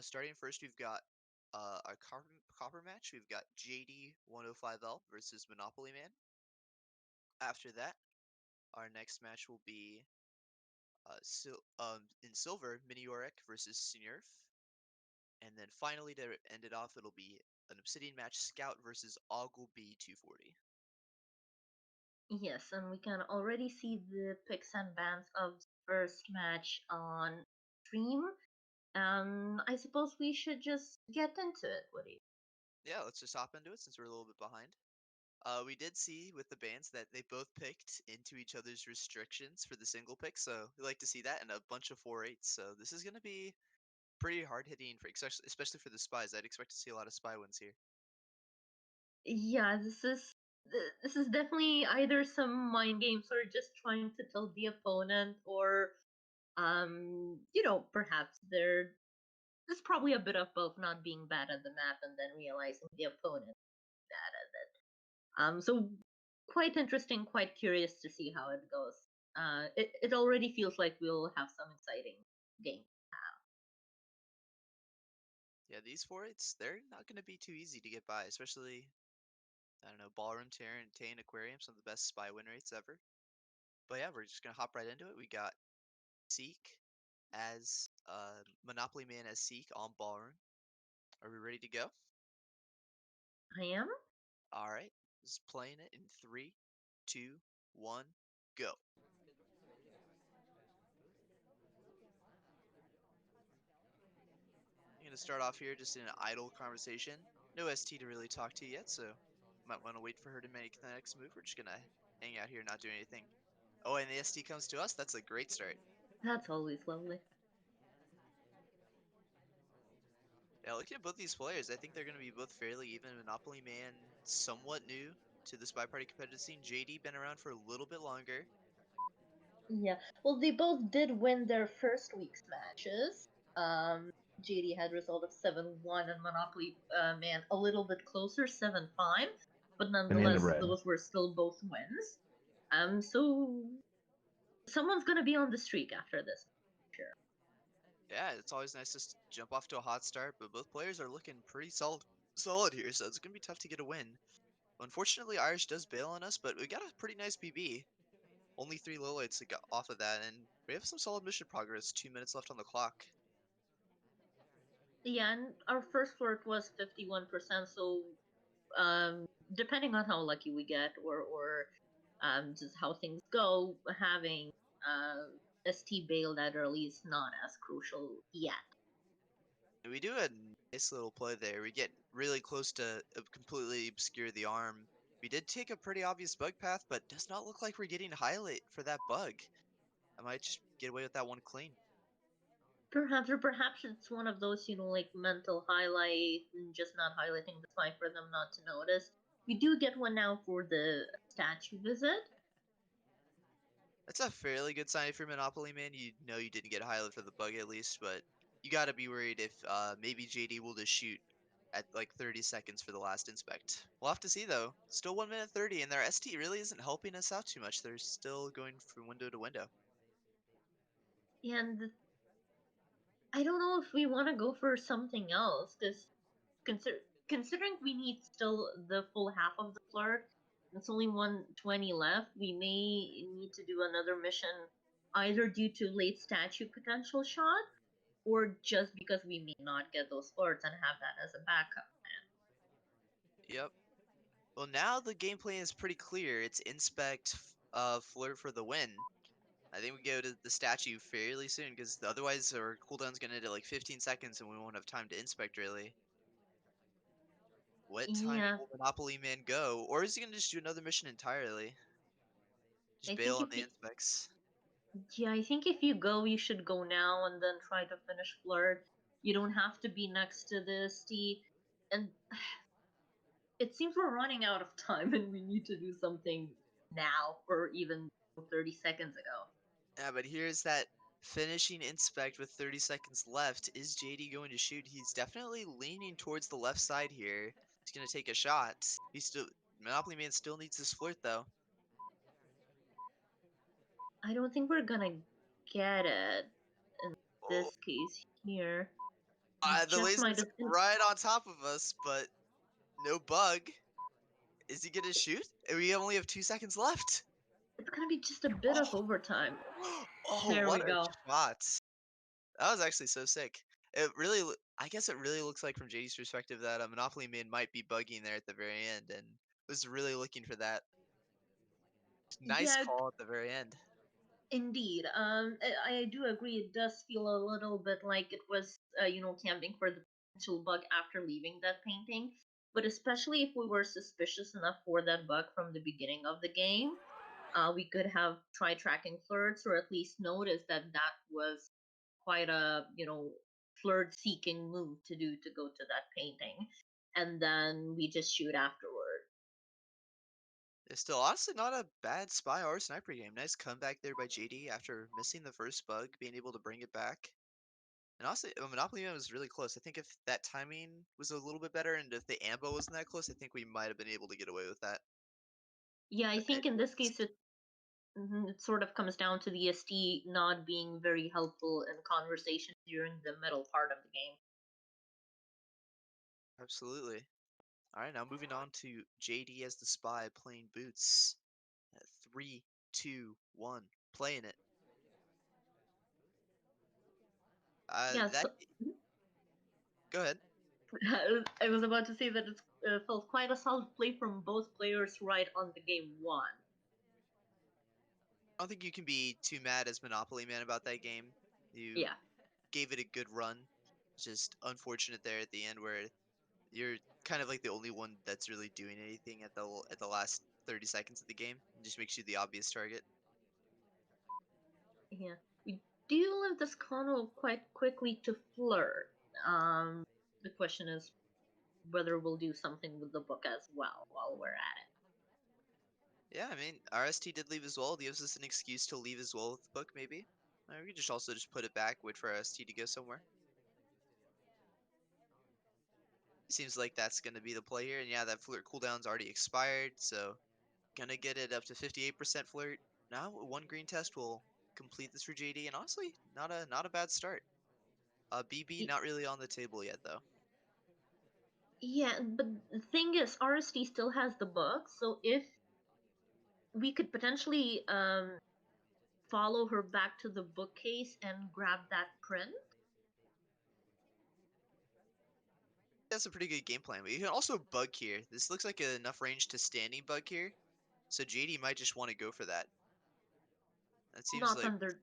Starting first, we've got our copper match. We've got jd105l versus Monopolyman. After that, our next match will be in silver, Minioric versus Snurf. And then finally, to end it off, it'll be an Obsidian match, Scout versus Ogleby 240. Yes, and we can already see the picks and bans of the first match on stream. And I suppose we should just get into it. What do you? Yeah, let's just hop into it since we're a little bit behind. We did see with the bands that they both picked into each other's restrictions for the single pick, so we like to see that and a bunch of 4-8s. So this is going to be pretty hard hitting for especially for the spies. I'd expect to see a lot of spy wins here. Yeah, this is definitely either some mind games or just trying to tilt the opponent, or perhaps there's probably a bit of both, not being bad at the map and then realizing the opponent is bad at it. So quite interesting, quite curious to see how it goes. It already feels like we'll have some exciting games. Yeah, these 4-8s, they're not going to be too easy to get by, especially, I don't know, Ballroom, Terran, Aquarium, some of the best spy win rates ever. But yeah, we're just going to hop right into it. We got Seek as Monopoly Man as Seek on Ballroom. Are we ready to go? I am. All right, just playing it in 3, 2, 1, go. I'm gonna start off here just in an idle conversation. No ST to really talk to yet, so might want to wait for her to make the next move. We're just gonna hang out here, not do anything. Oh, and the ST comes to us. That's a great start. That's always lovely. Yeah, looking at both these players, I think they're gonna be both fairly even. Monopoly Man, somewhat new to the Spy Party competitive scene. JD been around for a little bit longer. Yeah. Well, they both did win their first week's matches. JD had a result of 7-1, and Monopoly Man a little bit closer, 7-5. But Banana nonetheless, bread. those were still both wins. So someone's gonna be on the streak after this. Sure. Yeah, it's always nice to jump off to a hot start, but both players are looking pretty solid here, so it's gonna be tough to get a win. Unfortunately, Irish does bail on us, but we got a pretty nice PB. Only 3 lowlights to get off of that, and we have some solid mission progress. 2 minutes left on the clock. Yeah, and our first flirt was 51%, so depending on how lucky we get, or just how things go, having uh, ST bailed that early is not as crucial yet. We do a nice little play there. We get really close to completely obscure the arm. We did take a pretty obvious bug path, but does not look like we're getting highlight for that bug. I might just get away with that one clean. Perhaps, or perhaps it's one of those, like mental highlight and just not highlighting the spy for them not to notice. We do get one now for the statue visit. That's a fairly good sign if you're Monopoly Man. You know you didn't get a highlight for the bug at least, but you gotta be worried if maybe JD will just shoot at like 30 seconds for the last inspect. We'll have to see though. Still 1 minute 30, and their ST really isn't helping us out too much. They're still going from window to window. And I don't know if we want to go for something else, because considering we need still the full half of the flirt, it's only 120 left. We may need to do another mission, either due to late statue potential shot, or just because we may not get those flirts and have that as a backup plan. Yep. Well, now the game plan is pretty clear. It's inspect, flirt for the win. I think we go to the statue fairly soon because otherwise our cooldown's gonna hit at like 15 seconds and we won't have time to inspect really. What timing Yeah, will Monopoly Man go? Or is he gonna just do another mission entirely? Just I bail think on if the you, inspects. yeah, I think if you go, you should go now and then try to finish flirt. You don't have to be next to the T, and it seems we're running out of time and we need to do something now or even 30 seconds ago. Yeah, but here's that finishing inspect with 30 seconds left. Is JD going to shoot? He's definitely leaning towards the left side here. He's gonna take a shot. Monopoly Man still needs his flirt though. I don't think we're gonna get it in Oh, this case here. The Just might laser's have been. right on top of us, but no bug. Is he gonna shoot? We only have 2 seconds left. It's gonna be just a bit of Oh, overtime. oh, There what we a go. shot! That was actually so sick. I guess it really looks like from JD's perspective that Monopoly Man might be bugging there at the very end, and was really looking for that nice Yeah, call at the very end. indeed. I do agree. It does feel a little bit like it was, camping for the potential bug after leaving that painting. But especially if we were suspicious enough for that bug from the beginning of the game, we could have tried tracking flirts or at least noticed that that was quite a, flirt-seeking move to do to go to that painting, and then we just shoot afterward. It's still honestly not a bad spy or sniper game. Nice comeback there by JD after missing the first bug, being able to bring it back. And honestly, Monopoly Man was really close. I think if that timing was a little bit better and if the ambo wasn't that close, I think we might have been able to get away with that. Yeah, I But think in this case it sort of comes down to the ST not being very helpful in conversation during the middle part of the game. absolutely. All right, now moving on to JD as the spy playing boots. Three, two, one, playing it. Yeah, That so go ahead. I was about to say that it felt quite a solid play from both players right on the game one. I don't think you can be too mad as Monopoly Man about that game. You Yeah, gave it a good run. Just unfortunate there at the end where you're kind of like the only one that's really doing anything at the last 30 seconds of the game. It just makes you the obvious target. yeah. We do leave this Kono quite quickly to flirt. Um, the question is whether we'll do something with the book as well while we're at it. Yeah, I mean, RST did leave as well. It gives us an excuse to leave as well with the book, maybe. We could just also just put it back, wait for RST to go somewhere. Seems like that's going to be the play here. And yeah, that flirt cooldown's already expired, so gonna get it up to 58% flirt. Now one green test will complete this for JD, and honestly, not a bad start. BB Y- not really on the table yet though. Yeah, but the thing is, RST still has the book, so if we could potentially follow her back to the bookcase and grab that print. That's a pretty good game plan. But you can also bug here. This looks like enough range to standing bug here, so JD might just want to go for that. That seems Not like under,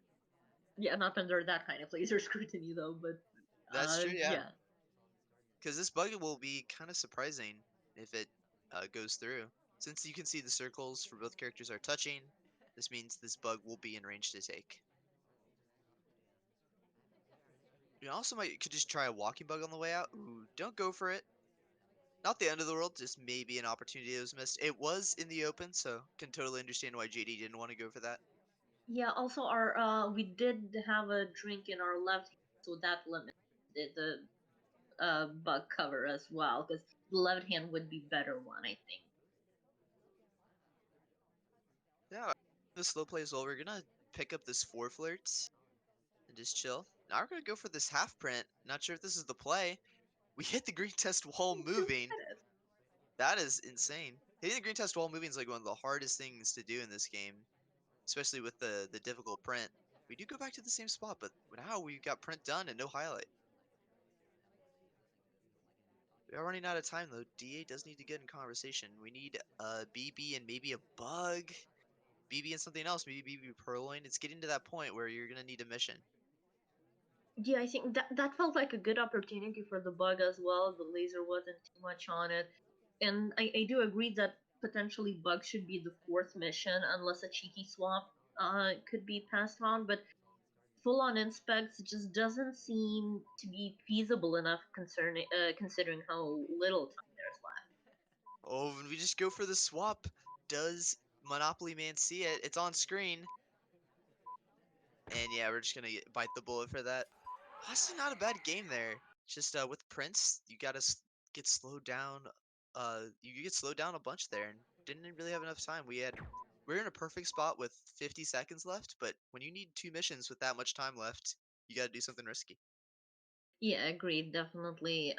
yeah, not under that kind of laser scrutiny though. But that's true, yeah. yeah, Because this bug will be kind of surprising if it goes through. Since you can see the circles for both characters are touching, this means this bug will be in range to take. You also might could just try a walking bug on the way out. Ooh, don't go for it. Not the end of the world, just maybe an opportunity that was missed. It was in the open, so can totally understand why JD didn't want to go for that. yeah. Also, our we did have a drink in our left hand, so that limited the bug cover as well, because the left hand would be better one, I think. Yeah, the slow play as well. We're gonna pick up this four flirts and just chill. Now we're gonna go for this half print. Not sure if this is the play. We hit the green test wall Do moving. it. That is insane. Hitting the green test wall moving is like one of the hardest things to do in this game, especially with the difficult print. We do go back to the same spot, but now we've got print done and no highlight. We are running out of time though. DA does need to get in conversation. We need a BB and maybe a bug. BB and something else. Maybe BB Purloin. It's getting to that point where you're gonna need a mission. Yeah, I think that felt like a good opportunity for the bug as well. The laser wasn't too much on it. And I do agree that potentially bug should be the fourth mission unless a cheeky swap could be passed on, but full on inspects just doesn't seem to be feasible enough considering how little time there's left. Oh, and we just go for the swap. Does Monopoly Man see it? It's on screen. And yeah, we're just gonna bite the bullet for that. Honestly, not a bad game there. Just with Prince, you gotta get slowed down. You get slowed down a bunch there, and didn't really have enough time. We're in a perfect spot with 50 seconds left, but when you need two missions with that much time left, you gotta do something risky. Yeah, agreed. Definitely.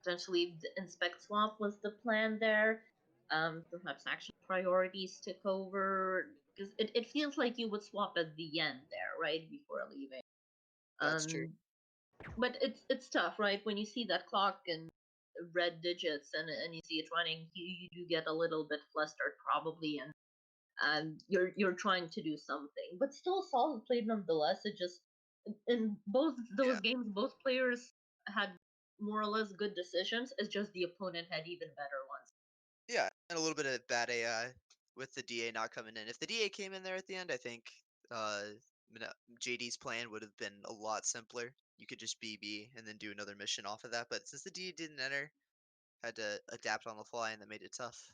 Potentially, the inspect swap was the plan there. Perhaps action priorities took over because it feels like you would swap at the end there, right before leaving. That's true. Um, but it's tough, right? When you see that clock and red digits and you see it running, you do get a little bit flustered probably, and you're trying to do something, but still solid play nonetheless. It just in both Yeah. those games, both players had more or less good decisions. It's just the opponent had even better ones. Yeah, and a little bit of bad AI with the DA not coming in. If the DA came in there at the end, I think uh, JD's plan would have been a lot simpler. You could just BB and then do another mission off of that. But since the DA didn't enter, had to adapt on the fly, and that made it tough.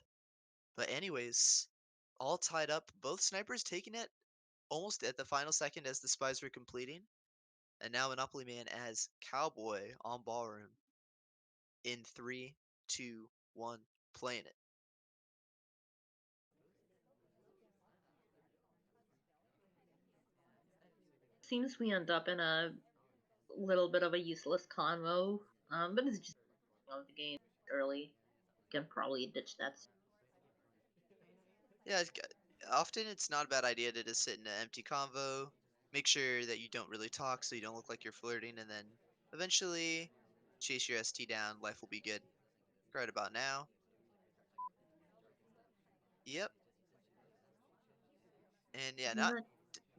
But anyways, all tied up. Both snipers taking it almost at the final second as the spies were completing. And now Monopoly Man as Cowboy on Ballroom in three, two, one, playing it. Seems we end up in a little bit of a useless convo, but it's just of the game early. Can probably ditch that. Yeah, often it's not a bad idea to just sit in an empty convo. Make sure that you don't really talk so you don't look like you're flirting, and then eventually chase your ST down. Life will be good. Right about now. Yep. And yeah, not Not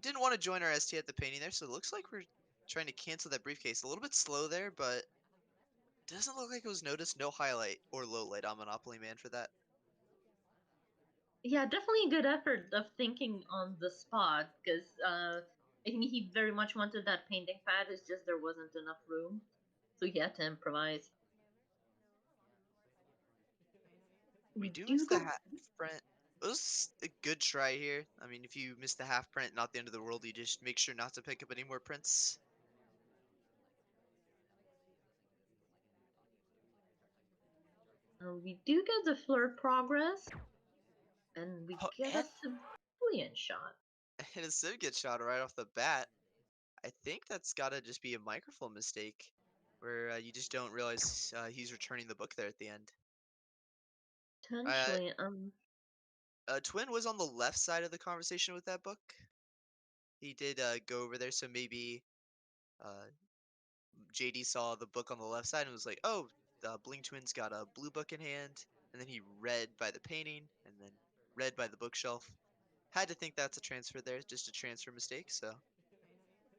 didn't want to join our ST at the painting there, so it looks like we're trying to cancel that briefcase. A little bit slow there, but doesn't look like it was noticed. No highlight or low light on Monopoly Man for that. Yeah, definitely a good effort of thinking on the spot because I think he very much wanted that painting pad. It's just there wasn't enough room, so he had to improvise. We We do do miss the go. half print. It was a good try here. I mean, if you miss the half print, not the end of the world. You just make sure not to pick up any more prints. We do get the flirt progress, and we Oh, get a and, civilian shot. and a Civ gets shot right off the bat. I think that's gotta just be a microphone mistake, where you just don't realize he's returning the book there at the end. Uh, Potentially, Twin was on the left side of the conversation with that book. He did go over there, so maybe uh, JD saw the book on the left side and was like, "Oh, the Bling Twins got a blue book in hand," and then he read by the painting and then read by the bookshelf. Had to think that's a transfer there, just a transfer mistake. So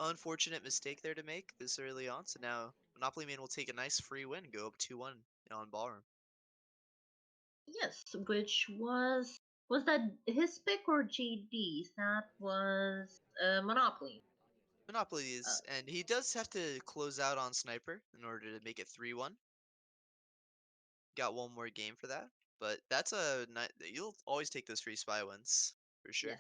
unfortunate mistake there to make this early on. So now Monopoly Man will take a nice free win, go up 2-1 on Ballroom. yes, which was that his pick or JD's? That was Monopoly. Monopoly Uh, is, and he does have to close out on Sniper in order to make it 3-1. Got one more game for that, but that's you'll always take those free spy wins for sure. yes,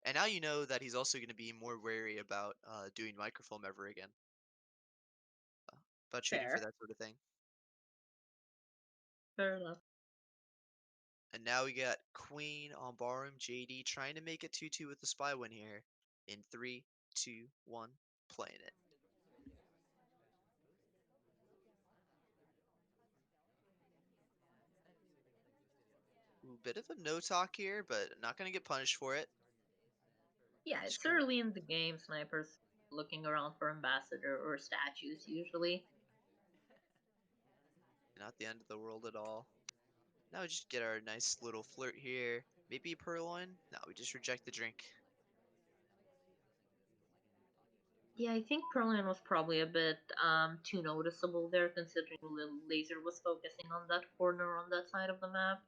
And now you know that he's also going to be more wary about doing microfilm ever again, about shooting for fair, that sort of thing. fair enough. And now we got Queen on Ballroom, JD trying to make it 2-2 with the spy win here. In three, two, one, playing it. Ooh, bit of a no talk here, but not going to get punished for it. Yeah, Just it's gonna, early in the game. Snipers looking around for ambassador or statues usually. not the end of the world at all. Now we just get our nice little flirt here. Maybe a purloin? No, we just reject the drink. Yeah, I think Perlian was probably a bit too noticeable there, considering the laser was focusing on that corner on that side of the map.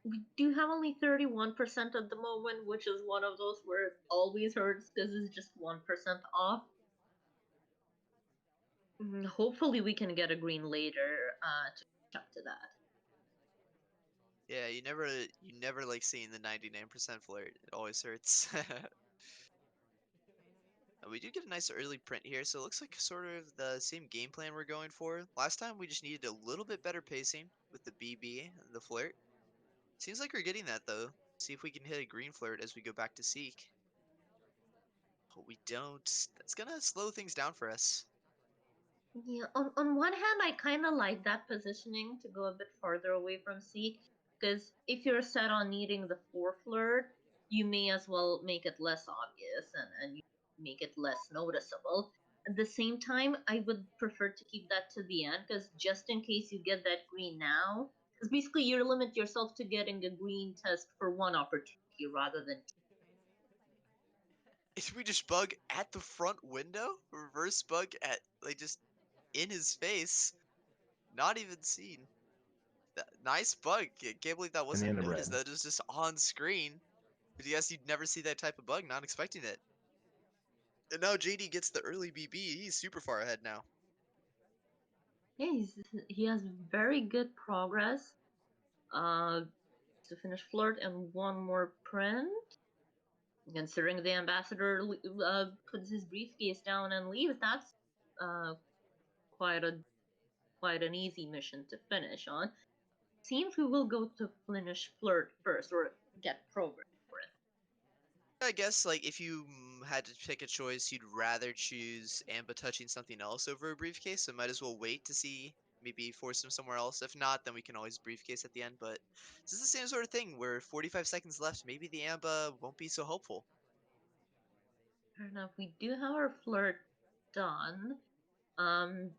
We do have only 31% at the moment, which is one of those where it always hurts because it's just 1% off. Hopefully, we can get a green later to catch up to that. Yeah, you never like seeing the 99% flirt. It always hurts. We do get a nice early print here, so it looks like sort of the same game plan we're going for. Last time we just needed a little bit better pacing with the BB and the flirt. Seems like we're getting that though. See if we can hit a green flirt as we go back to Seek. But we don't. That's gonna slow things down for us. Yeah, on one hand, I kind of like that positioning to go a bit farther away from C, because if you're set on needing the four flirt, you may as well make it less obvious and you make it less noticeable. At the same time, I would prefer to keep that to the end, because just in case you get that green now, because basically you limit yourself to getting a green test for one opportunity rather than two. If we just bug at the front window, reverse bug at like just in his face, not even seen. Nice bug. Can't believe that And the wasn't end of noticed. red. That was just on screen. But yes, you'd never see that type of bug. Not expecting it. And now JD gets the early BB. He's super far ahead now. Yeah, he has very good progress. To finish flirt and one more print. Considering the ambassador puts his briefcase down and leaves, that's uh, quite a quite an easy mission to finish on. Seems we will go to finish flirt first or get programmed for it. I guess like if you had to pick a choice, you'd rather choose Amba touching something else over a briefcase. So might as well wait to see, maybe force him somewhere else. If not, then we can always briefcase at the end. But this is the same sort of thing where 45 seconds left. Maybe the Amba won't be so helpful. Fair enough. We do have our flirt done. Um,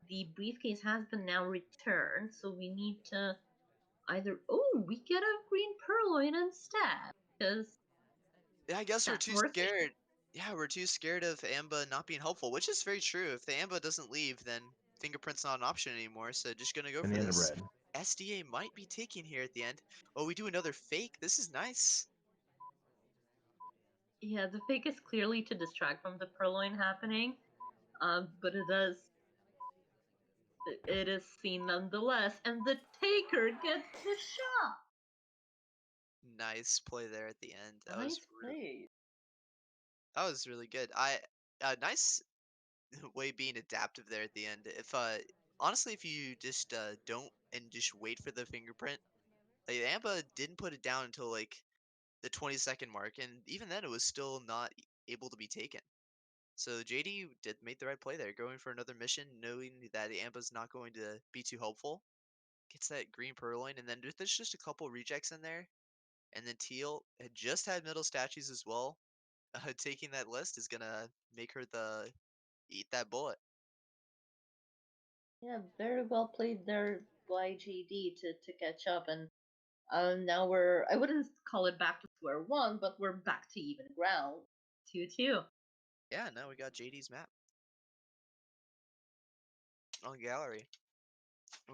the briefcase has been now returned, so we need to either we get a green purloin instead because Yeah, I guess we're that's too more safe. scared. Yeah, we're too scared of Amba not being helpful, which is very true. If the Amba doesn't leave, then fingerprint's not an option anymore. So just gonna go And for the end of this. red. SDA might be taking here at the end. Oh, we do another fake. This is nice. Yeah, the fake is clearly to distract from the purloin happening, but it is seen nonetheless, and the taker gets the shot. Nice play there at the end. Nice play. That was really good. Nice way being adaptive there at the end. If honestly, if you just don't and just wait for the fingerprint, like Amba didn't put it down until like the 20-second mark, and even then it was still not able to be taken. So JD did make the right play there, going for another mission, knowing that Amba's not going to be too helpful. Gets that green purloin, and then there's just a couple rejects in there, and then Teal had just had middle statues as well. Taking that list is gonna make her the eat that bullet. Yeah, very well played there by JD to catch up, and now I wouldn't call it back to square one, but we're back to even ground. 2-2. Yeah, now we got JD's map on gallery.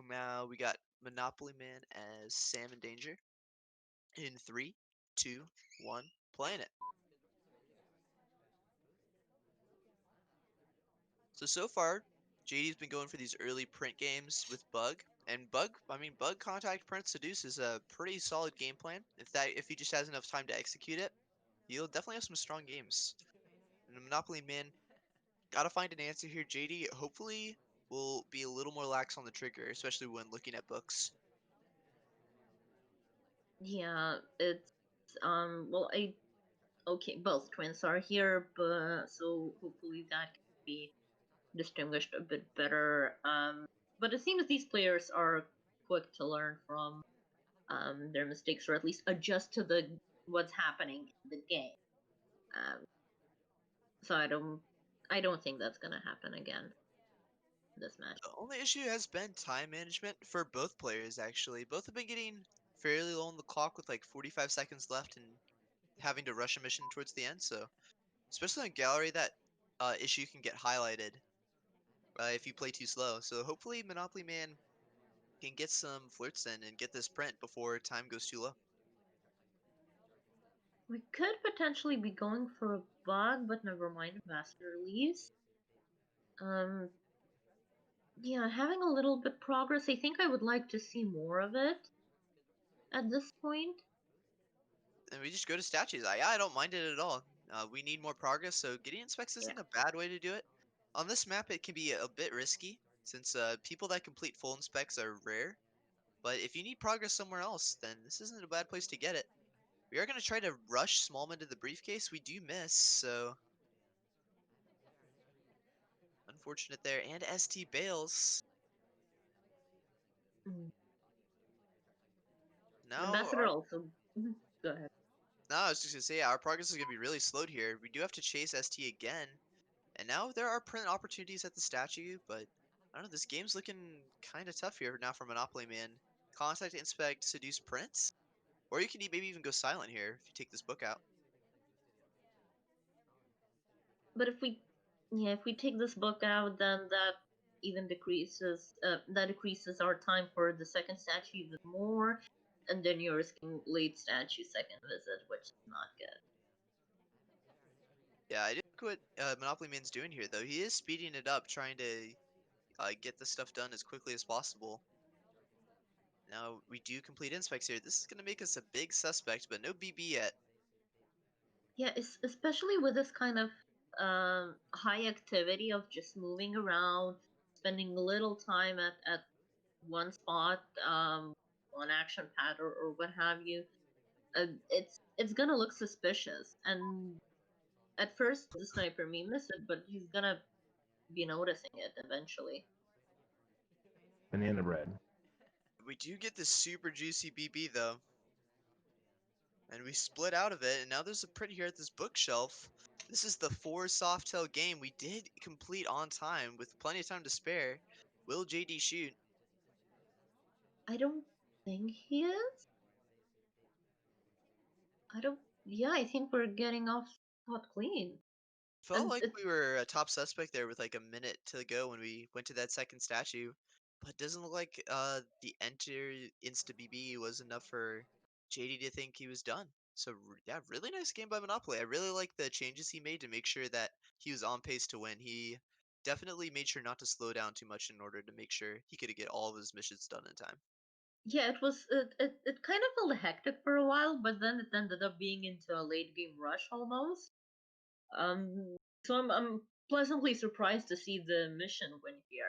Now we got Monopoly Man as Sam in danger. In three, two, one, playing it. So far, JD's been going for these early print games with Bug. And Bug Contact Print Seduce is a pretty solid game plan. If he just has enough time to execute it, he'll definitely have some strong games. And the Monopoly Man, gotta find an answer here. JD hopefully will be a little more lax on the trigger, especially when looking at books. Yeah, it's well, I okay, both twins are here, but so hopefully that can be distinguished a bit better. But it seems these players are quick to learn from their mistakes, or at least adjust to the what's happening in the game. Um, so I don't think that's gonna happen again this match. The only issue has been time management for both players, actually. Both have been getting fairly low on the clock with like 45 seconds left and having to rush a mission towards the end. So, especially in gallery, that issue can get highlighted if you play too slow. So, hopefully, Monopoly Man can get some flirts in and get this print before time goes too low. We could potentially be going for a bug, but never mind. Master leaves. Um, yeah, having a little bit progress. I think I would like to see more of it at this point. And we just go to statues. I don't mind it at all. We need more progress, so getting inspects Yeah. isn't a bad way to do it. On this map, it can be a bit risky since people that complete full inspects are rare. But if you need progress somewhere else, then this isn't a bad place to get it. We are going to try to rush Smallman to the briefcase. We do miss, so Unfortunate there. And ST Bales. Mm. Now, Ambassador also. Mhm. Go ahead. no, I was just gonna say, yeah, our progress is gonna be really slowed here. We do have to chase ST again. And now there are print opportunities at the statue, but I don't know, this game's looking kind of tough here now for Monopoly Man. Contact, inspect, seduce, print? Or you can maybe even go silent here if you take this book out. But if we take this book out, then even decreases that decreases our time for the second statue even more, and then you're risking late statue second visit, which is not good. Yeah, I like what Monopoly Man's doing here, though. He is speeding it up, trying to get the stuff done as quickly as possible. Now, we do complete inspects here. This is going to make us a big suspect, but no BB yet. Yeah, especially with this kind of high activity of just moving around, spending little time at one spot, one action pad or what have you. It's gonna look suspicious, and at first the sniper may miss it, but he's gonna be noticing it eventually. Banana bread. We do get this super juicy BB, though. And we split out of it, and now there's a print here at this bookshelf. This is the 4 Softail game we did complete on time with plenty of time to spare. Will JD shoot? I don't think he is. I don't. Yeah, I think we're getting off scot clean, Felt and like we were a top suspect there with like a minute to go when we went to that second statue. But doesn't look like the enter insta BB was enough for JD to think he was done. So yeah, really nice game by Monopoly. I really like the changes he made to make sure that he was on pace to win. He definitely made sure not to slow down too much in order to make sure he could get all of his missions done in time. yeah, it kind of felt hectic for a while, but then it ended up being into a late game rush almost. So I'm pleasantly surprised to see the mission win here.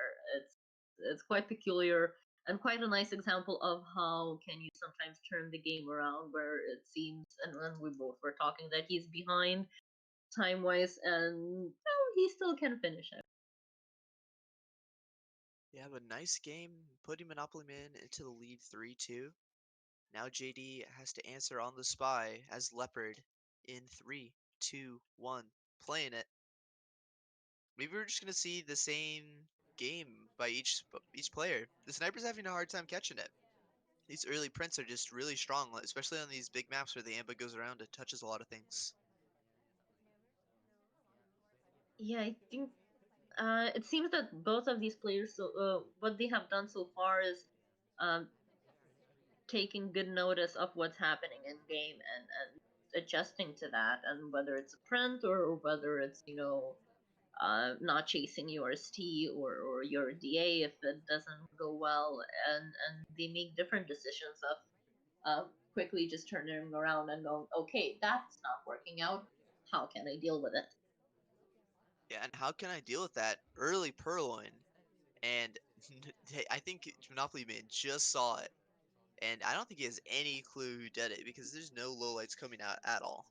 It's quite peculiar and quite a nice example of how can you sometimes turn the game around where it seems, and when we both were talking, that he's behind time wise, and he still can finish it. Yeah, but nice game, putting Monopoly Man into the lead 3-2. Now JD has to answer on the spy as Leopard in 3, 2, 1, playing it. Maybe we're just gonna see the same game by each player. The sniper's having a hard time catching it. These early prints are just really strong, especially on these big maps where the amba goes around and touches a lot of things. Yeah, I think it seems that both of these players, so what they have done so far is um, taking good notice of what's happening in game and adjusting to that, and whether it's a print or whether it's not chasing your ST or your DA if it doesn't go well, and they make different decisions of quickly just turning around and going, okay, that's not working out. How can I deal with it? Yeah, and how can I deal with that early purloin? And I think Monopoly Man just saw it, and I don't think he has any clue who did it because there's no lowlights coming out at all.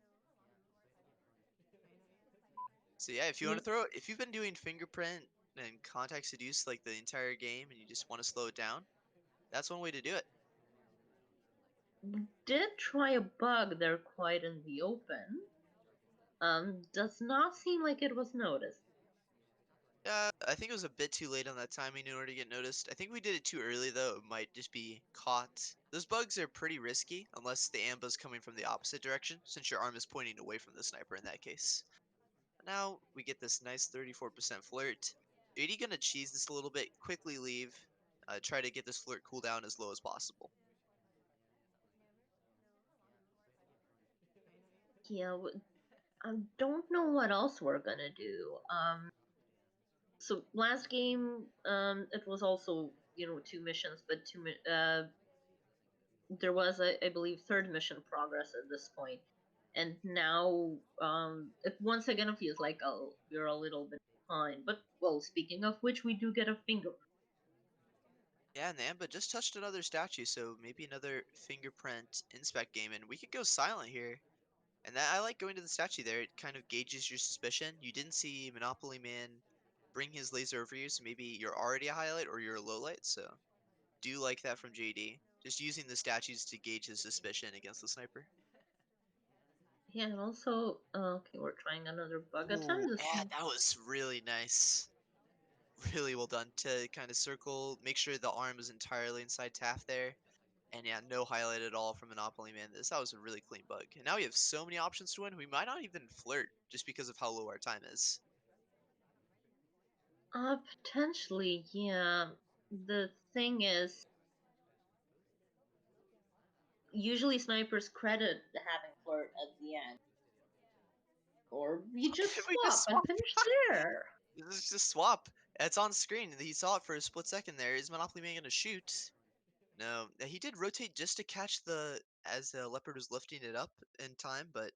So yeah, if you want Yep. to throw, if you've been doing fingerprint and contact seduce like the entire game, and you just want to slow it down, that's one way to do it. Did try a bug there quite in the open. Does not seem like it was noticed. Yeah, I think it was a bit too late on that timing in order to get noticed. I think we did it too early though. It might just be caught. Those bugs are pretty risky unless the amba's coming from the opposite direction, since your arm is pointing away from the sniper in that case. Now we get this nice 34% flirt. JD gonna cheese this a little bit, quickly leave, try to get this flirt cooldown as low as possible. Yeah, I don't know what else we're gonna do. So last game, it was also two missions, but there was I believe third mission progress at this point, and now it once again feels like we're a little bit behind. But well, speaking of which, we do get a finger. Yeah, and the amba just touched another statue, so maybe another fingerprint inspect game, and we could go silent here. And that I like going to the statue there. It kind of gauges your suspicion. You didn't see Monopoly Man bring his laser over you, so maybe you're already a highlight or you're a low light. So do like that from JD. Just using the statues to gauge his suspicion against the sniper. Yeah, and also, okay, we're trying another bug Ooh, attempt. yeah, that was really nice. Really well done to kind of circle, make sure the arm is entirely inside Taft there. And yeah, no highlight at all from Monopoly Man. That was a really clean bug. And now we have so many options to win, we might not even flirt just because of how low our time is. Potentially, yeah. The thing is, usually snipers credit the having flirt at the end. Or you just We swap just and swap. finish there. Let's just swap. It's on screen. He saw it for a split second there. Is Monopoly Man gonna shoot? No. He did rotate just to catch the as Leopard was lifting it up in time, but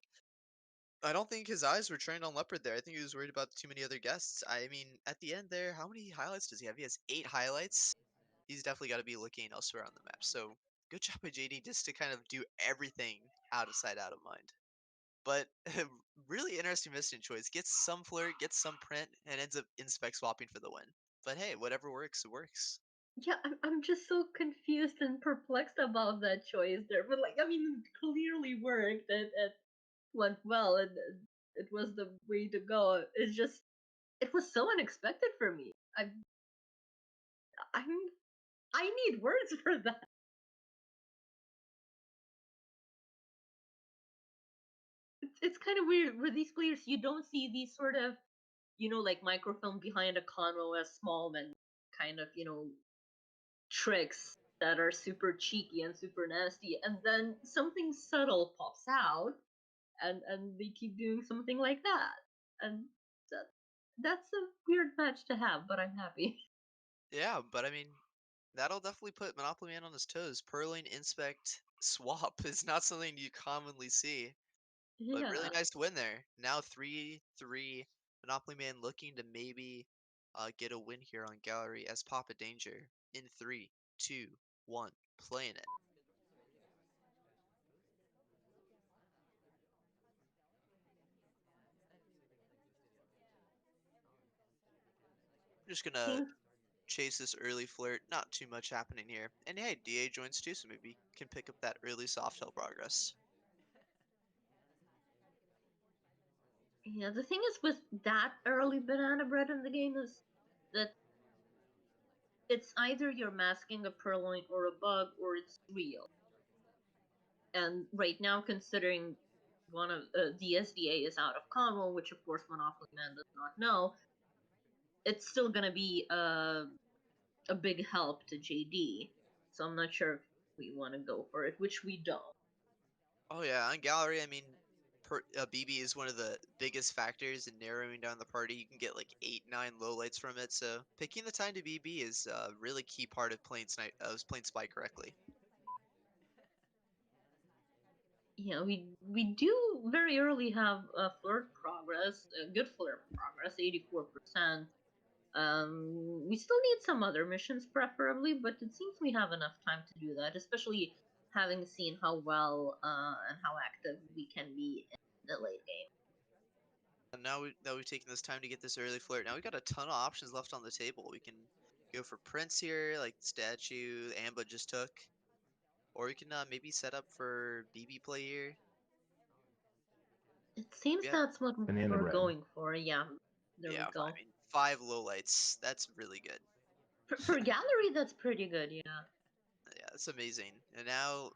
I don't think his eyes were trained on Leopard there. I think he was worried about too many other guests. I mean, at the end there, how many highlights does he have? He has 8 highlights. He's definitely got to be looking elsewhere on the map. So good job by JD just to kind of do everything out of sight, out of mind. But really interesting mission choice. Gets some flirt, gets some print, and ends up inspect swapping for the win. But hey, whatever works, it works. Yeah, I'm just so confused and perplexed about that choice there. But like, I mean, it clearly worked. It went well, and it was the way to go. It's just, it was so unexpected for me. I'm, I need words for that. It's kind of weird with these players. You don't see these sort of, like microfilm behind a convo as small and kind of, tricks that are super cheeky and super nasty, and then something subtle pops out, and they keep doing something like that, and that, that's a weird match to have, but I'm happy. Yeah, but I mean, that'll definitely put Monopoly Man on his toes. Purling, inspect, swap is not something you commonly see. But really Yeah, nice win there. Now 3-3. Monopoly Man looking to maybe get a win here on Gallery as Papa Danger in 3, 2, 1, playing it. I'm just gonna think chase this early flirt. Not too much happening here. And hey, DA joins too, so maybe can pick up that early soft tail progress. yeah, the thing is with that early banana bread in the game is that it's either you're masking a purloin or a bug, or it's real. And right now, considering one of the SDA is out of combo, which of course Monopoly Man does not know, it's still gonna be a big help to JD. So I'm not sure if we want to go for it, which we don't. Oh yeah, on Gallery, I mean, BB is one of the biggest factors in narrowing down the party. You can get like 8, 9 lowlights from it, so picking the time to BB is a really key part of playing Spy correctly. Yeah, we do very early have a flirt progress, a good flirt progress, 84%. We still need some other missions, preferably, but it seems we have enough time to do that, especially having seen how well and how active we can be in the late game. And now we've taken this time to get this early flirt. Now we got a ton of options left on the table. We can go for prints here, like statue Amba just took, or we can maybe set up for BB play here. It seems Yeah, that's what Banana we're bread. going for. Yeah, there we yeah. I go. mean, 5 lowlights. That's really good. For gallery, that's pretty good. Yeah. Yeah, that's amazing. And now,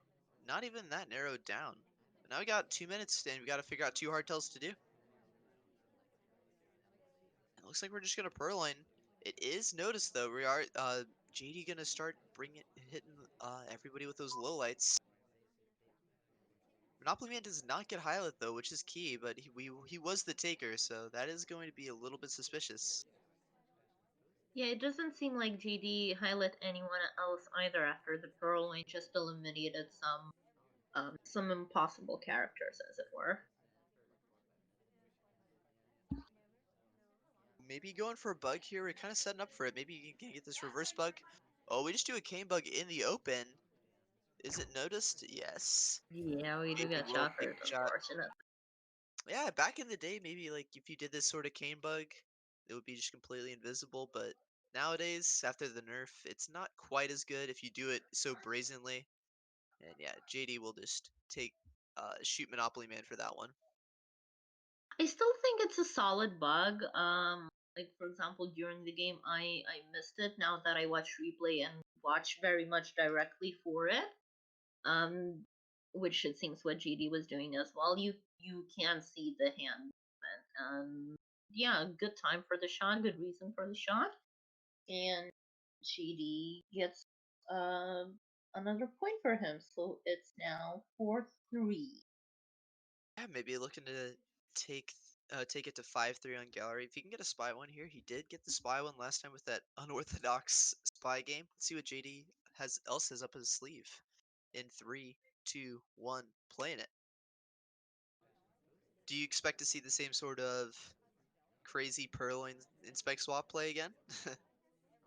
not even that narrowed down. But now we got 2 minutes, and we got to figure out 2 hardtails to do. It looks like we're just gonna purloin. It is noticed though. We are JD gonna start bringing hitting everybody with those lowlights. Monopoly Man does not get highlight though, which is key. But he was the taker, so that is going to be a little bit suspicious. Yeah, it doesn't seem like GD highlight anyone else either after the Pearl Lane just eliminated some impossible characters, as it were. Maybe going for a bug here. We're kind of setting up for it. Maybe you can get this reverse bug. Oh, we just do a cane bug in the open. Is it noticed? Yes. Yeah, we do JD get will shot for take it, the shot. unfortunately. Yeah, back in the day, maybe like if you did this sort of cane bug, it would be just completely invisible. But nowadays, after the nerf, it's not quite as good if you do it so brazenly. And yeah, JD will just take shoot Monopoly Man for that one. I still think it's a solid bug. Like for example, during the game, I missed it. Now that I watch replay and watch very much directly for it, um, which it seems what GD was doing as well. You can see the hand movement. Yeah, good time for the shot, good reason for the shot, and GD gets another point for him. So it's now 4-3. Yeah, maybe looking to take take it to 5-3 on gallery. If he can get a spy one here, he did get the spy one last time with that unorthodox spy game. Let's see what JD has up his sleeve. In 3, 2, 1, playing it. Do you expect to see the same sort of crazy purloin inspect swap play again?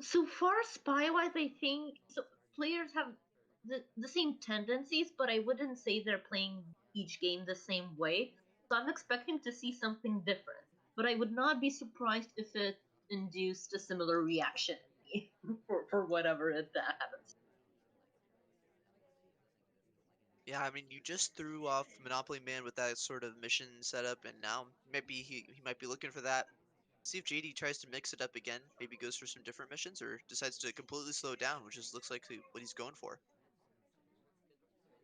So far, spy-wise, I think so. Players have the same tendencies, but I wouldn't say they're playing each game the same way. So I'm expecting to see something different. But I would not be surprised if it induced a similar reaction for whatever if that happens. Yeah, I mean, you just threw off Monopoly Man with that sort of mission setup, and now maybe he might be looking for that. See if JD tries to mix it up again, maybe goes for some different missions, or decides to completely slow down, which just looks like what he's going for.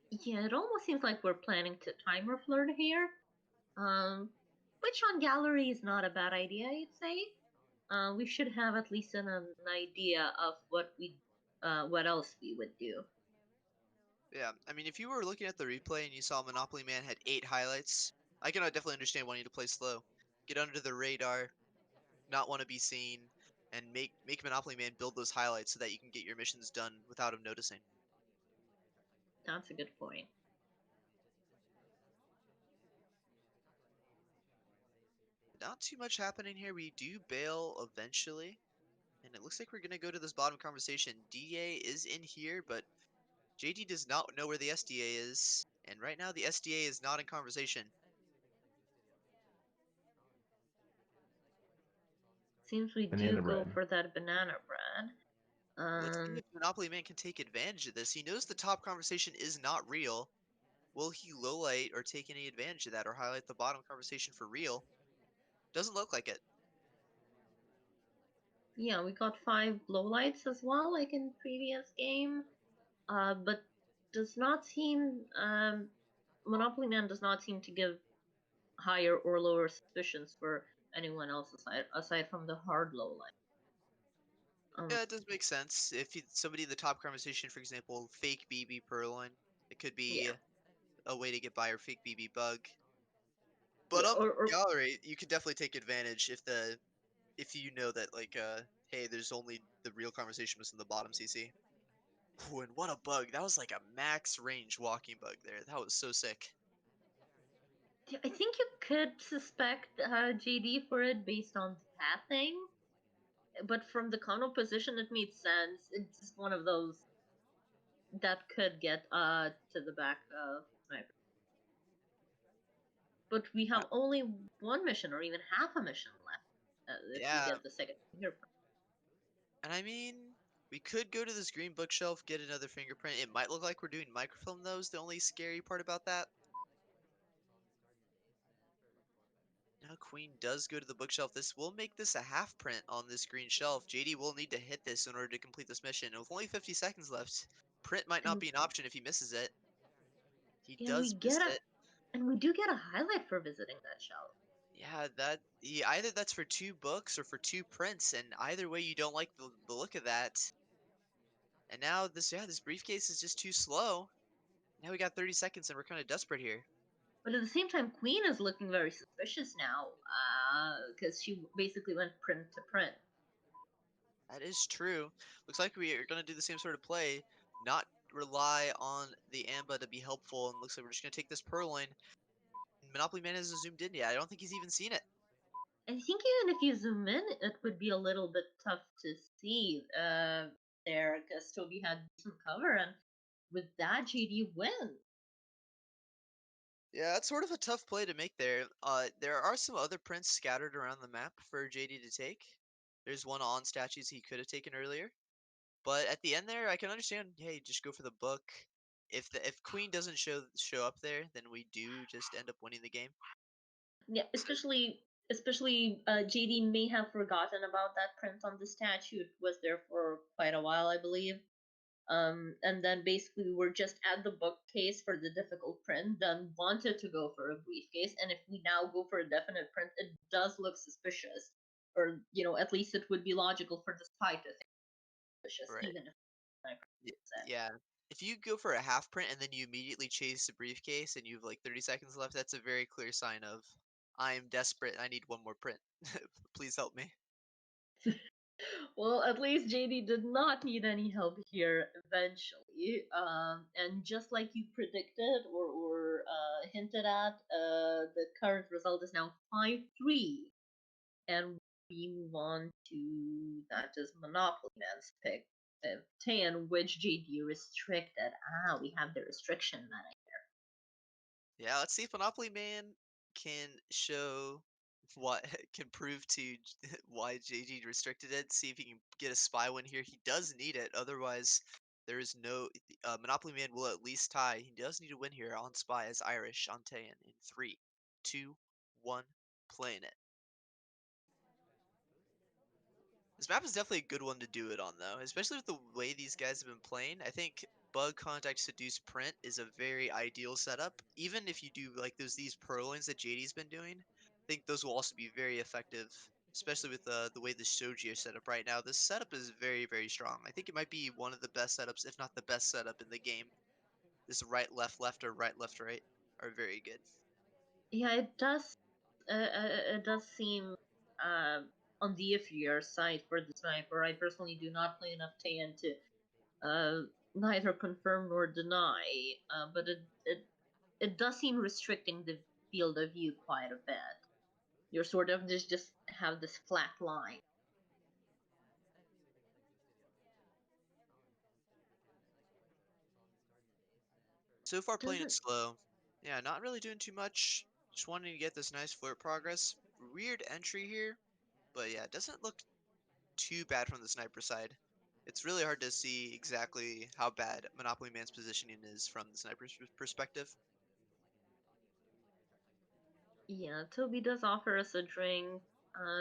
Yeah, it almost seems like we're planning to timer flirt here. Which on gallery is not a bad idea, I'd say. We should have at least an idea of what else we would do. Yeah, I mean, if you were looking at the replay and you saw Monopoly Man had 8 highlights, I can definitely understand wanting to play slow. Get under the radar, not want to be seen, and make Monopoly Man build those highlights so that you can get your missions done without him noticing. That's a good point. Not too much happening here. We do bail eventually, and it looks like we're gonna go to this bottom conversation. DA is in here, but JD does not know where the SDA is, and right now the SDA is not in conversation. Seems we do Banana go bread. for that banana bread. Let's see if Monopoly Man can take advantage of this. He knows the top conversation is not real. Will he lowlight or take any advantage of that or highlight the bottom conversation for real? Doesn't look like it. Yeah, we got 5 lowlights as well, like in previous game. But does not seem Monopoly Man does not seem to give higher or lower suspicions for anyone else aside from the hard lowlight. Yeah, it does make sense. If somebody in the top conversation, for example, fake BB Purloin, it could be Yeah, a way to get by or fake BB Bug. But yeah, on or gallery, you could definitely take advantage if you know that like hey, there's only the real conversation was in the bottom CC. Ooh, and what a bug! That was like a max range walking bug there. That was so sick. yeah, I think you could suspect JD for it based on the pathing, but from the counter position, it made sense. It's just one of those that could get to the back of sniper. But we have only one mission or even half a mission left if we Yeah, get the second fingerprint. and I mean, we could go to this green bookshelf, get another fingerprint. It might look like we're doing microfilm though, is the only scary part about that. Now Queen does go to the bookshelf. This will make this a half print on this green shelf. JD will need to hit this in order to complete this mission. And with only 50 seconds left, print might not And be an option if he misses it. He yeah, does miss it. we do get a highlight for visiting that shelf. Yeah, either that's for 2 books or for 2 prints, and either way you don't like the look of that. And now this briefcase is just too slow. Now we got 30 seconds and we're kind of desperate here. But at the same time, Queen is looking very suspicious now, because she basically went print to print. That is true. Looks like we are going to do the same sort of play, not rely on the Amba to be helpful, and looks like we're just going to take this Purloin. Monopoly Man hasn't zoomed in yet. I don't think he's even seen it. I think even if you zoom in, it would be a little bit tough to see there, because Toby had some cover, and with that, JD wins. Yeah, that's sort of a tough play to make there. There are some other prints scattered around the map for JD to take. There's one on statues he could have taken earlier. But at the end there, I can understand, hey, just go for the book. If Queen doesn't show up there, then we do just end up winning the game. Yeah, So especially JD may have forgotten about that print on the statue. It was there for quite a while, I believe. And then basically we're just at the bookcase for the difficult print, then wanted to go for a briefcase, and if we now go for a definite print, it does look suspicious. Or, at least it would be logical for the spy to think suspicious, right. even if it's Y- set. Yeah. If you go for a half print and then you immediately chase the briefcase and you have like 30 seconds left, that's a very clear sign of I am desperate. I need one more print. Please help me. Well, at least JD did not need any help here eventually. And just like you predicted or hinted at, the current result is now 5-3. And we move on to that is Monopoly Man's pick 10, which JD restricted. We have the restriction that Yeah, let's see if Monopoly Man can show what can prove to why JG restricted it. See if he can get a spy win here. He does need it, otherwise there is no Monopoly Man will at least tie. He does need to win here on spy as Irish on Tayan in 3, 2, 1, playing it. This map is definitely a good one to do it on, though, especially with the way these guys have been playing. I think Bug, Contact, Seduce, Print is a very ideal setup. Even if you do like these purloins that JD's been doing, I think those will also be very effective, especially with the way the Shoji are set up right now. This setup is very, very strong. I think it might be one of the best setups, if not the best setup in the game. This right, left, left, or right, left, right are very good. yeah, it does seem uh, on the iffier side for the sniper. I personally do not play enough Tan to neither confirm nor deny, but it does seem restricting the field of view quite a bit. You're sort of just have this flat line. So far playing it Doesn't slow. Yeah, not really doing too much. Just wanting to get this nice flirt progress. Weird entry here, but yeah, it doesn't look too bad from the sniper side. It's really hard to see exactly how bad Monopoly Man's positioning is from the sniper's perspective. Yeah, Toby does offer us a drink.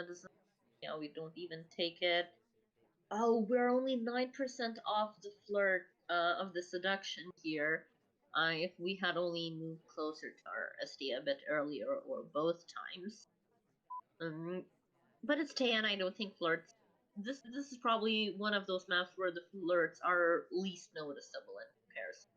Doesn't Yeah, we don't even take it. Oh, we're only 9% off the flirt of the seduction here. If we had only moved closer to our SD a bit earlier or both times. Um, but it's Tan, I don't think flirts. This is probably one of those maps where the flirts are least noticeable in comparison.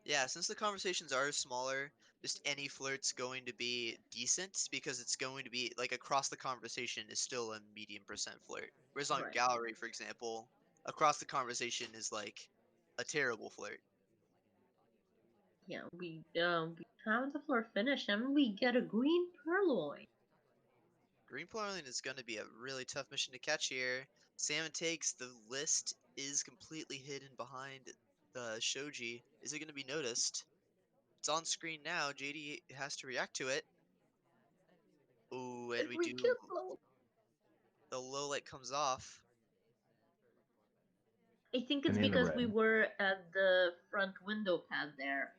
Yeah, since the conversations are smaller, just any flirt's going to be decent because it's going to be like across the conversation is still a medium percent flirt. Whereas on Right. gallery, for example, across the conversation is like a terrible flirt. Yeah, we have the flirt finish and we get a green purloin. Green Purloin is going to be a really tough mission to catch here. Salmon takes the list is completely hidden behind the Shoji. Is it going to be noticed? It's on screen now. JD has to react to it. Ooh, and If we we do. kill low, The low light comes off. I think it's Banana because bread. we were at the front window pad there.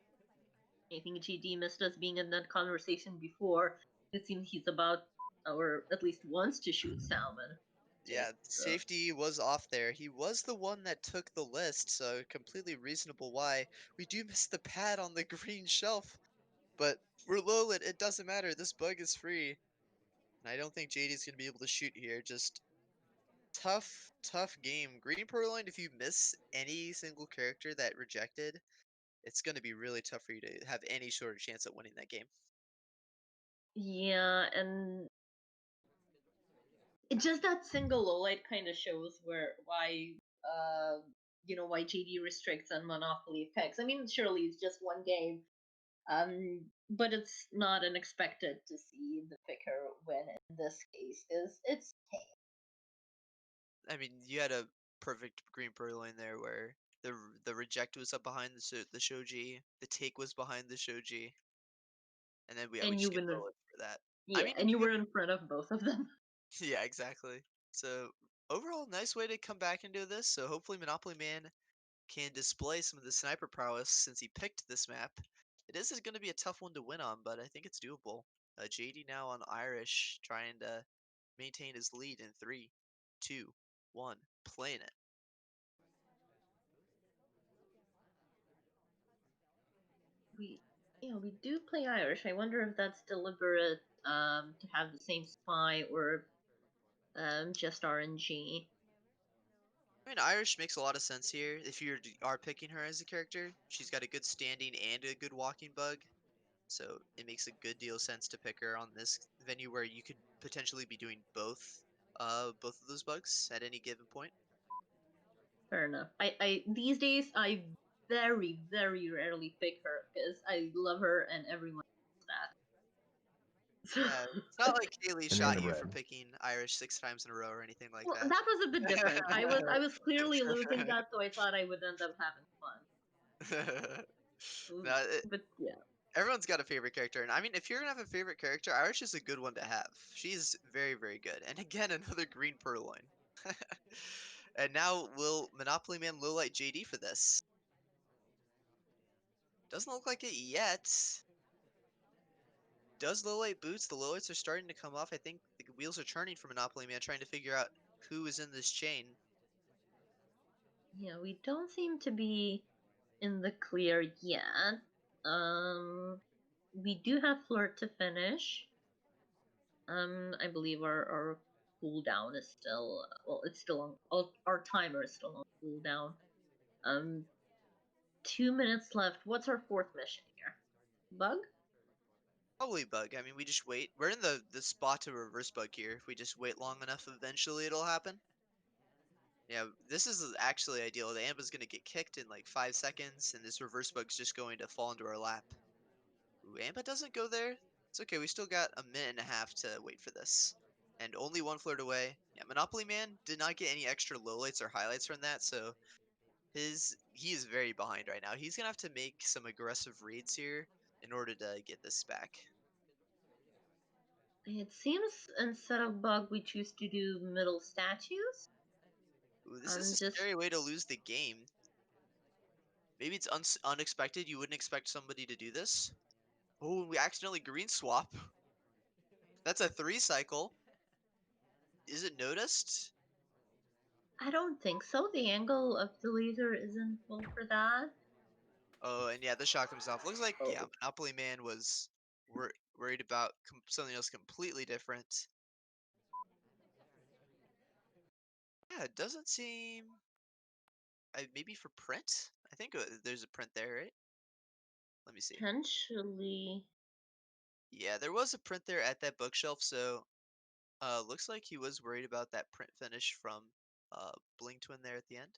I think GD missed us being in that conversation before. It seems he's about, or at least wants to shoot Salmon. Yeah, So, safety was off there. He was the one that took the list, so completely reasonable why. We do miss the pad on the green shelf, but we're low lit. It doesn't matter. This bug is free. And I don't think JD's going to be able to shoot here. Just tough game. Green Purloin, if you miss any single character that rejected, it's going to be really tough for you to have any sort of chance at winning that game. yeah, and it just that single low light kind of shows uh, why JD restricts on Monopoly picks. I mean, surely it's just one game, but it's not unexpected to see the picker win in this case. Is it's I mean, you had a perfect Green Purloin there where the reject was up behind the Shoji, the take was behind the Shoji. And then we And you just get win. low for that. I Yeah, mean, and you were in front of both of them. yeah, exactly. So overall, nice way to come back into this. So hopefully Monopoly Man can display some of the sniper prowess since he picked this map. It is going to be a tough one to win on, but I think it's doable. JD now on Irish, trying to maintain his lead in 3, 2, 1, playing it. We do play Irish. I wonder if that's deliberate to have the same spy or just RNG. I mean, Irish makes a lot of sense here. If you are picking her as a character, she's got a good standing and a good walking bug. So it makes a good deal of sense to pick her on this venue where you could potentially be doing both of those bugs at any given point. Fair enough. I these days I very very rarely pick her because I love her and everyone knows that. Yeah, it's not like Kaylee Banana shot you for bread. picking Irish 6 times in a row or anything like Well, that. that was a bit different. I was clearly losing that, so I thought I would end up having fun. No, But yeah, everyone's got a favorite character, and I mean, if you're gonna have a favorite character, Irish is a good one to have. She's very, very good. And again, another green purloin. And now will Monopoly Man lowlight JD for this? Doesn't look like it yet. Does lowlight boots? The lowlights are starting to come off. I think the wheels are turning for Monopoly Man, trying to figure out who is in this chain. yeah, we don't seem to be in the clear yet. We do have flirt to finish. I believe our cooldown is still it's still on. Our timer is still on cooldown. Um, 2 minutes left. What's our fourth mission here? Bug? Probably bug. I mean, we just wait. We're in the spot to reverse bug here. If we just wait long enough, eventually it'll happen. Yeah, this is actually ideal. The Amba's gonna get kicked in like 5 seconds, and this reverse bug's just going to fall into our lap. Ooh, Amba doesn't go there. It's okay. We still got a minute and a half to wait for this, and only one flirt away. Yeah, Monopoly Man did not get any extra lowlights or highlights from that, so he is very behind right now. He's gonna have to make some aggressive reads here in order to get this back. It seems instead of bug, we choose to do middle statues. Ooh, this is I'm a just scary way to lose the game. Maybe it's unexpected. You wouldn't expect somebody to do this. Oh, we accidentally green swap. That's a 3 cycle. Is it noticed? I don't think so. The angle of the laser isn't full for that. Oh, and yeah, the shot comes off. Looks like, yeah, Oh, Monopoly Man was worried about something else completely different. Yeah, it doesn't seem. Maybe for print? I think there's a print there, right? Let me see. potentially. Yeah, there was a print there at that bookshelf, so looks like he was worried about that print finish from Bling Twin there at the end.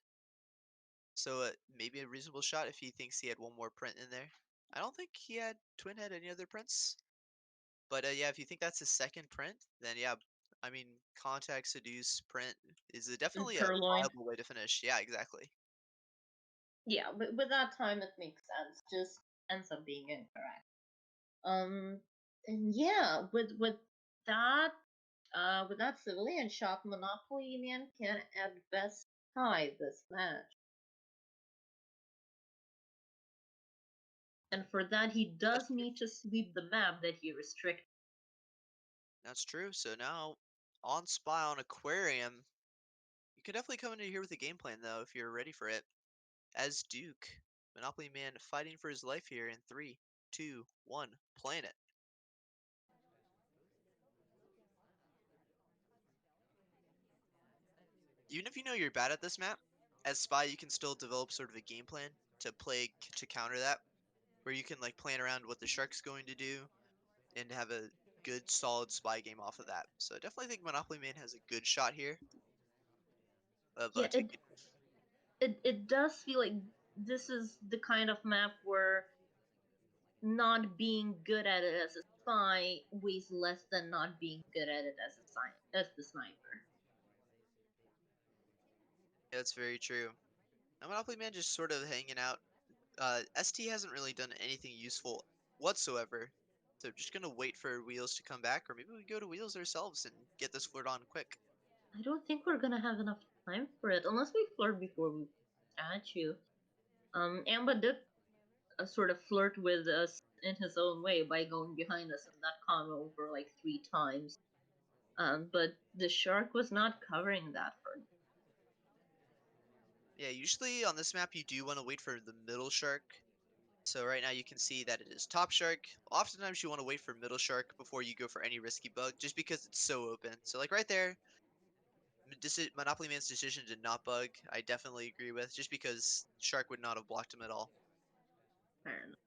So maybe a reasonable shot if he thinks he had one more print in there. I don't think Twin had any other prints. But yeah, if you think that's his second print, then yeah, I mean, contact, seduce, print is And definitely a purloin. viable way to finish. Yeah, exactly. Yeah, but with that time it makes sense. Just ends up being incorrect. Um, and yeah, that with that civilian shot, Monopoly Man can at best tie this match. And for that, he That's does true. need to sweep the map that he restricted. That's true. So now on Spy on Aquarium, you can definitely come into here with a game plan though if you're ready for it. As Duke, Monopoly Man fighting for his life here in 3, 2, 1, playing it. Even if you know you're bad at this map, as Spy you can still develop sort of a game plan to play to counter that, where you can like plan around what the shark's going to do and have a good solid spy game off of that. So I definitely think Monopoly Man has a good shot here of Yeah, taking. it does feel like this is the kind of map where not being good at it as a spy weighs less than not being good at it as the sniper. Yeah, that's very true. Now Monopoly Man just sort of hanging out. ST hasn't really done anything useful whatsoever So just gonna wait for Wheels to come back, or maybe we go to Wheels ourselves and get this flirt on quick. I don't think we're gonna have enough time for it unless we flirt before we statue. Amba did sort of flirt with us in his own way by going behind us in that combo over like 3 times. But the shark was not covering that for me. Yeah, usually on this map you do want to wait for the middle shark. So right now you can see that it is top shark. Oftentimes you want to wait for middle shark before you go for any risky bug, just because it's so open. So like right there, Monopoly Man's decision to not bug, I definitely agree with, just because shark would not have blocked him at all. Fair enough.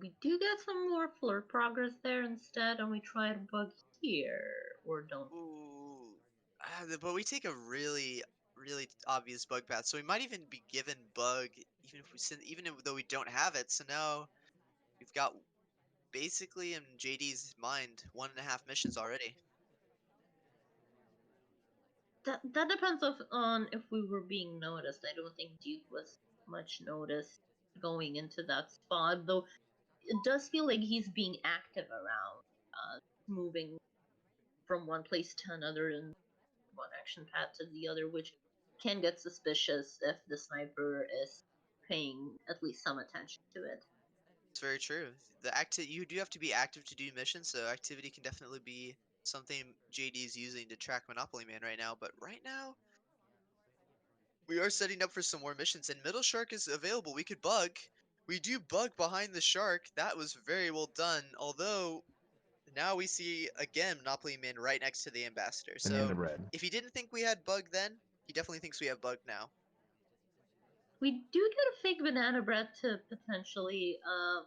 We do get some more flirt progress there instead, and we try to bug here, or don't. Ooh, but we take a really obvious bug path, so we might even be given bug even though we don't have it. So now we've got basically in JD's mind 1.5 missions already. That depends on if we were being noticed. I don't think Duke was much noticed going into that spot, though it does feel like he's being active around, moving from one place to another and one action path to the other, which can get suspicious if the sniper is paying at least some attention to it. It's very true. You do have to be active to do missions, so activity can definitely be something JD is using to track Monopoly Man right now. But right now, we are setting up for some more missions, and Middle Shark is available. We could bug. We do bug behind the shark. That was very well done. Although now we see again Monopoly Man right next to the ambassador. Banana So bread. if he didn't think we had bug then, he definitely thinks we have bug now. We do get a fake banana bread to potentially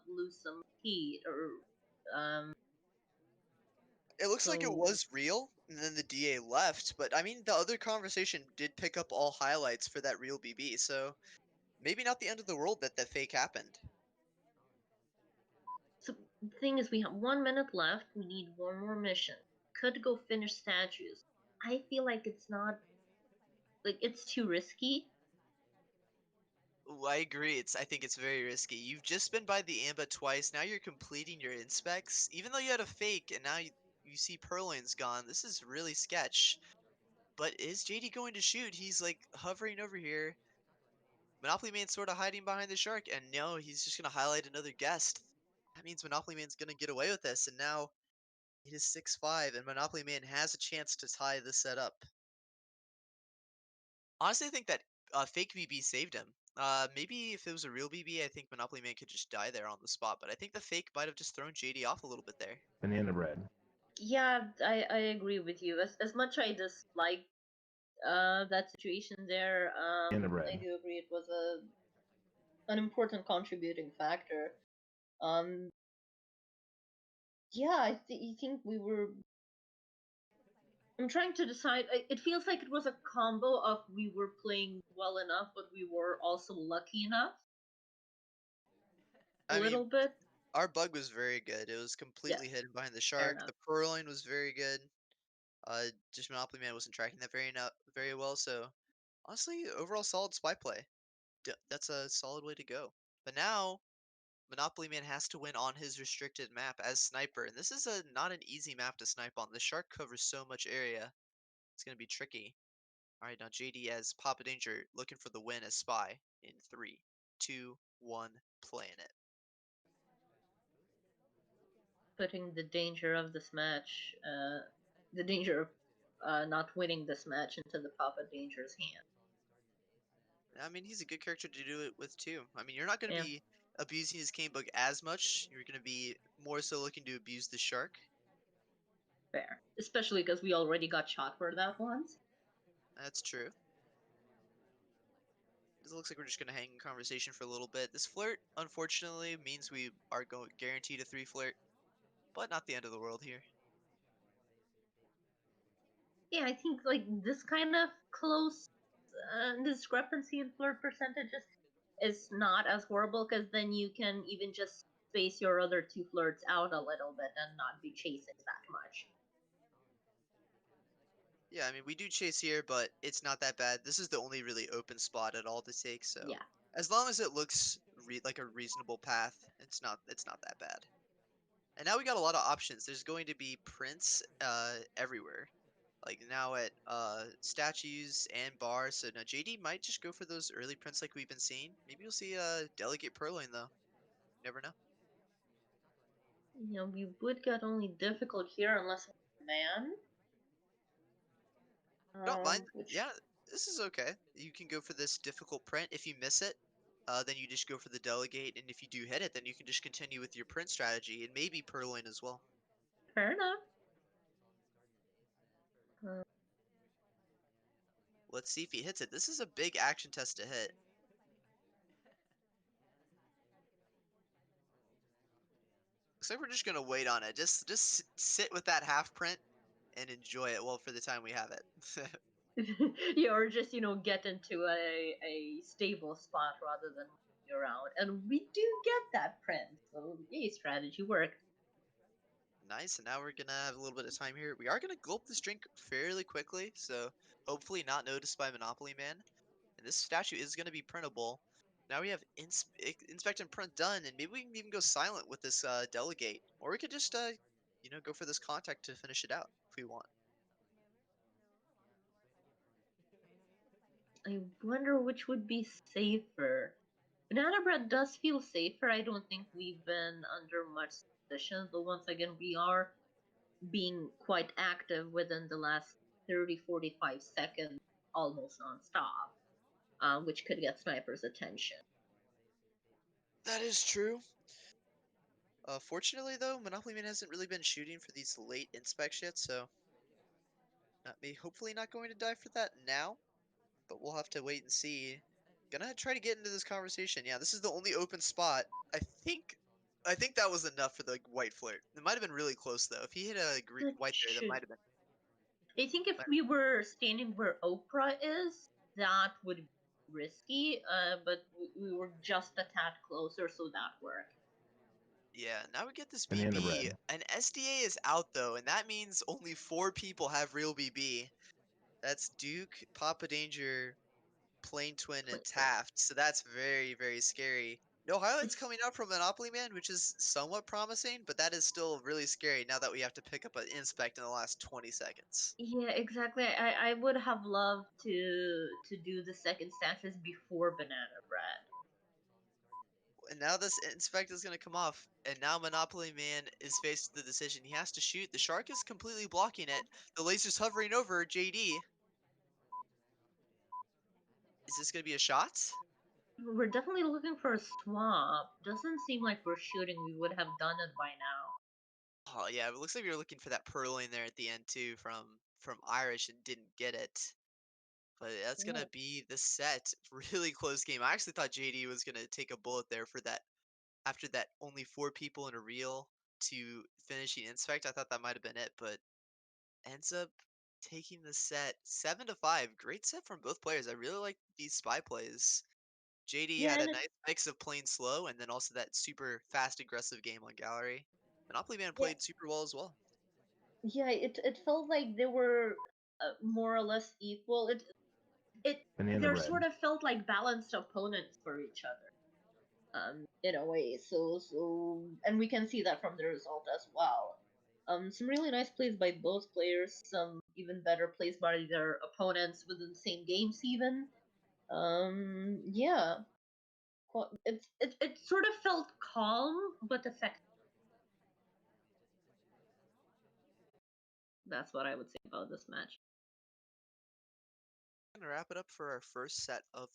lose some heat, or It looks like it so was real, and then the DA left. But I mean, the other conversation did pick up all highlights for that real BB. So maybe not the end of the world that fake happened. So the thing is, we have 1 minute left. We need one more mission. Could go finish statues. I feel like it's not like it's too risky. Ooh, I agree. I think it's very risky. You've just been by the Amba twice. Now you're completing your inspects, even though you had a fake, and now you see Purloin's gone. This is really sketch. But is JD going to shoot? He's like hovering over here. Monopoly Man's sort of hiding behind the shark, and no, he's just gonna highlight another guest. That means Monopoly Man's gonna get away with this, and now it is 6-5, and Monopoly Man has a chance to tie this set up. Honestly, I think that fake BB saved him. Maybe if it was a real BB, I think Monopoly Man could just die there on the spot. But I think the fake might have just thrown JD off a little bit there. Banana bread. Yeah, I agree with you. As much I dislike that situation there, Banana bread. I do agree it was an important contributing factor. Um, yeah, I think we were. I'm trying to decide. It feels like it was a combo of we were playing well enough, but we were also lucky enough. A I mean, little bit. our bug was very good. It was completely Yes, hidden behind the fair shark. enough. The Purloin was very good. Just Monopoly Man wasn't tracking that very well. So honestly, overall solid spy play. That's a solid way to go. But now Monopoly Man has to win on his restricted map as sniper, and this is not an easy map to snipe on. The shark covers so much area. It's gonna be tricky. All right, now JD as Papa Danger looking for the win as spy in 3, 2, 1, playing it. Putting the danger of this match, the danger of not winning this match into the Papa Danger's hand. I mean, he's a good character to do it with too. I mean, you're not gonna Yeah, be abusing his cane bug as much. You're gonna be more so looking to abuse the shark. fair. Especially because we already got shot for that once. That's true. It looks like we're just gonna hang in conversation for a little bit. This flirt, unfortunately, means we are going guaranteed a 3 flirt, but not the end of the world here. Yeah, I think like this kind of close discrepancy in flirt percentages is not as horrible because then you can even just space your other 2 flirts out a little bit and not be chasing that much. Yeah, I mean, we do chase here, but it's not that bad. This is the only really open spot at all to take, so Yeah. as long as it looks like a reasonable path It's not that bad. And now we got a lot of options. There's going to be prints everywhere. Like now at statues and bars. So now JD might just go for those early prints like we've been seeing. Maybe you'll see Delegate Purloin though. Never know. You know, we would get only difficult here unless man. Don't mind. Which Yeah, this is okay. You can go for this difficult print. If you miss it, then you just go for the delegate, and if you do hit it, then you can just continue with your print strategy and maybe Purloin as well. fair enough. Uh, Let's see if he hits it. This is a big action test to hit. Looks like we're just gonna wait on it. Just sit with that half print and enjoy it well for the time we have it. yeah, or just get into a stable spot rather than moving around, and we do get that print. So yay, strategy work. Nice, and now we're gonna have a little bit of time here. We are gonna gulp this drink fairly quickly, so hopefully not noticed by Monopolyman. And this statue is gonna be printable. Now we have inspect and print done, and maybe we can even go silent with this delegate, or we could just go for this contact to finish it out if we want. I wonder which would be safer. Banana bread does feel safer. I don't think we've been under much suspicion, but once again, we are being quite active within the last 30-45 seconds, almost nonstop, which could get snipers' attention. That is true. Fortunately though, Monopoly Man hasn't really been shooting for these late inspects yet, so hopefully not going to die for that now, but we'll have to wait and see. Gonna try to get into this conversation. Yeah, this is the only open spot. I think that was enough for the white flirt. It might have been really close though. If he hit a That white there, that should. might have been. I think if we were standing where Oprah is, that would be risky. But we were just a tad closer, so that worked. Yeah, now we get this Banana BB. bread. An SDA is out though, and that means only 4 people have real BB. That's Duke, Papa Danger, Plain Twin, and Taft. So that's very, very scary. No highlights It's coming out from Monopoly Man, which is somewhat promising, but that is still really scary now that we have to pick up an inspect in the last 20 seconds. Yeah, exactly. I would have loved to do the second statues before banana bread. And now this inspect is going to come off, and now Monopoly Man is faced with the decision. He has to shoot. The shark is completely blocking it. The laser's hovering over JD. Is this going to be a shot? We're definitely looking for a swap. Doesn't seem like we're shooting. We would have done it by now. Oh yeah, it looks like we were looking for that purling there at the end too from Irish and didn't get it. But that's Yeah, gonna be the set. Really close game. I actually thought JD was gonna take a bullet there for that after that only 4 people in a reel to finishing inspect. I thought that might have been it, but ends up taking the set 7-5. Great set from both players. I really like these spy plays. JD yeah, had a and nice mix of playing slow and then also that super fast aggressive game on gallery. Monopoly Man yeah, played super well as well. yeah. It felt like they were more or less equal. It Banana there bread. sort of felt like balanced opponents for each other. In a way. And we can see that from the result as well. Some really nice plays by both players. Some even better plays by their opponents within the same games, even. Yeah, it sort of felt calm but effective. That's what I would say about this match. Gonna wrap it up for our first set of